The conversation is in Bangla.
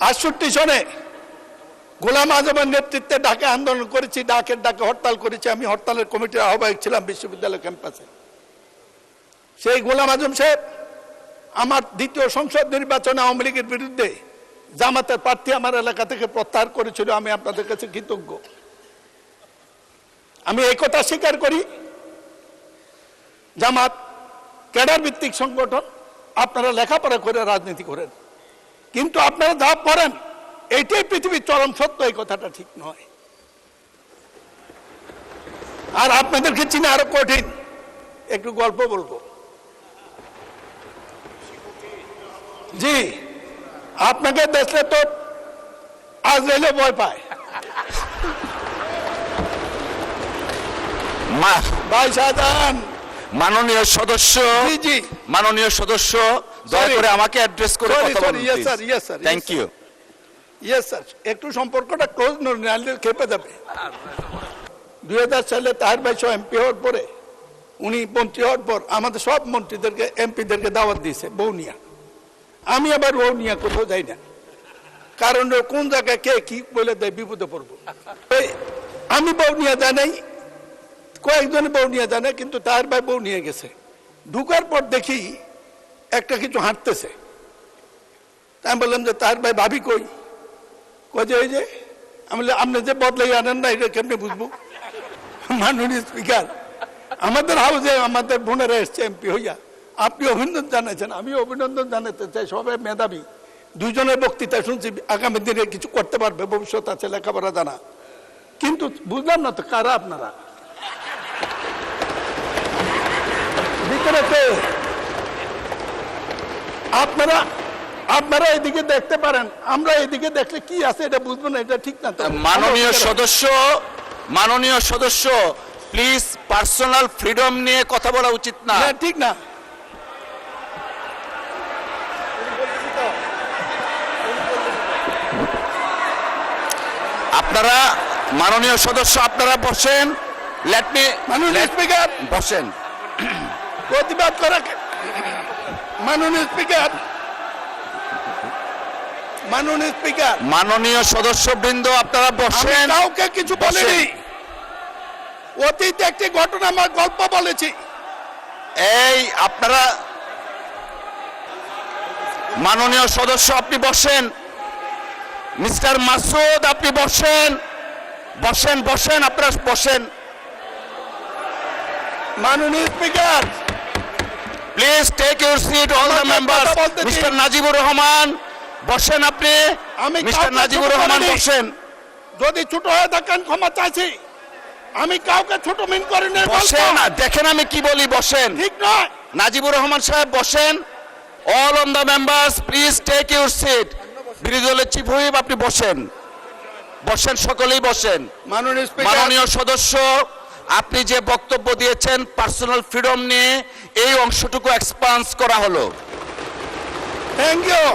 68 সনে গোলাম আজমের নেতৃত্বে ডাকে আন্দোলন করেছি, ডাকে হরতাল করেছি। আমি হরতালের কমিটির আহ্বায়ক ছিলাম বিশ্ববিদ্যালয় ক্যাম্পাসে। সেই গোলাম আজম সাহেব আমার দ্বিতীয় সংসদ নির্বাচনে আওয়ামী লীগের বিরুদ্ধে জামাতের প্রার্থী আমার এলাকা থেকে প্রত্যাহার করেছিল। আমি আপনাদের কাছে কৃতজ্ঞ। আমি এই কথা স্বীকার করি, জামাত ক্যাডার ভিত্তিক সংগঠন, আপনারা লেখাপড়া করে রাজনীতি করেন, কিন্তু আপনারা যা করেন এইটাই পৃথিবীর চরম সত্য, এই কথাটা ঠিক নয়। আর আপনাদেরকে চিনে আরো কঠিন। একটু গল্প বলবো। জি, আপনাকে দেখলে তো আজরাইলে ভয় পায়। ভাই শাহজাহান, মাননীয় সদস্য, জি জি, মাননীয় সদস্য, দয়া করে আমাকে অ্যাড্রেস করে কথা বলুন। Yes sir, yes sir, thank you. Yes sir, একটু সম্পর্কটা ক্লোজ নাহলে খেপে যাবে। 2000 সালে তাহের ভাই সহ এমপি হওয়ার পরে, উনি মন্ত্রী হওয়ার পর আমাদের সব মন্ত্রীদেরকে এমপিদেরকে দাওয়াত দিয়েছে বৌনিয়া। আমি আবার বৌনিয়া কোথাও যাই না, কারণ কোন জায়গায় কে কি বলে দেয় বিপদে পড়বো। আমি বৌনিয়া যাই নাই, কয়েকজনে বৌনিয়া জানে, কিন্তু তাহের ভাই বউ নিয়ে গেছে। ঢুকার পর দেখি একটা কিছু হাঁটতেছে। আমি বললাম যে তাহের ভাই ভাবি কই? যে ওই যে, আমি বললাম আপনি যে বদলাই আনেন না, এটা কেমনি বুঝবো? মাননীয় স্পিকার, আমাদের হাউসে আমাদের বোনেরা এসছে এমপি হইয়া, আপনি অভিনন্দন জানাচ্ছেন, আমি অভিনন্দন জানাতে চাই। সবাই মেধাবী, দুইজনের বক্তৃতা শুনছি, আগামী দিনে কিছু করতে পারবে, ভবিষ্যৎ আছে, লেখাপড়া জানা। কিন্তু বুঝলাম না তো কারা আপনারা ভিতরে কে? আপনারা আপনারা এদিকে দেখতে পারেন, আমরা এদিকে দেখলে কি আছে এটা বুঝবো না, এটা ঠিক না তো। মাননীয় সদস্য প্লিজ, পার্সোনাল ফ্রিডম নিয়ে কথা বলা উচিত না। ঠিক না। আপনারা, মাননীয় সদস্য আপনারা বসেন। লেট মি, মাননীয় স্পিকার বসেন। প্রতিবাদ করা, মাননীয় স্পিকার, মাননীয় স্পিকার, মাননীয় সদস্যবৃন্দ আপনারা বসেন। কাউকে কিছু বলিনি, অতীতে একটি ঘটনা আমার গল্প বলেছি। এই আপনারা, মাননীয় সদস্য আপনি বসেন। মিস্টার মাসুদ আপনি বসেন, বসেন বসেন, আপনারা বসেন। মাননীয় speaker, please take your seat all the members. Mister Najibur Rahman বসেন আপনি। মিস্টার নাজিবুর রহমান বসেন। যদি ছোট হয়ে থাকেন ক্ষমা চাইছি, আমি কাউকে ছোট মিন করি না। বসেন না, দেখেন আমি কি বলি, বসেন। ঠিক নয়। নাজিবুর রহমান সাহেব বসেন। All on the members please take your seat. বিরোধী দলের চিফ হুইপ আপনি বসেন, বসেন, সকলেই বসেন। মাননীয় স্পিকার, মাননীয় সদস্য আপনি যে বক্তব্য দিয়েছেন পার্সোনাল ফ্রিডম নিয়ে, এই অংশটুকু এক্সপান্স করা হলো। Thank you.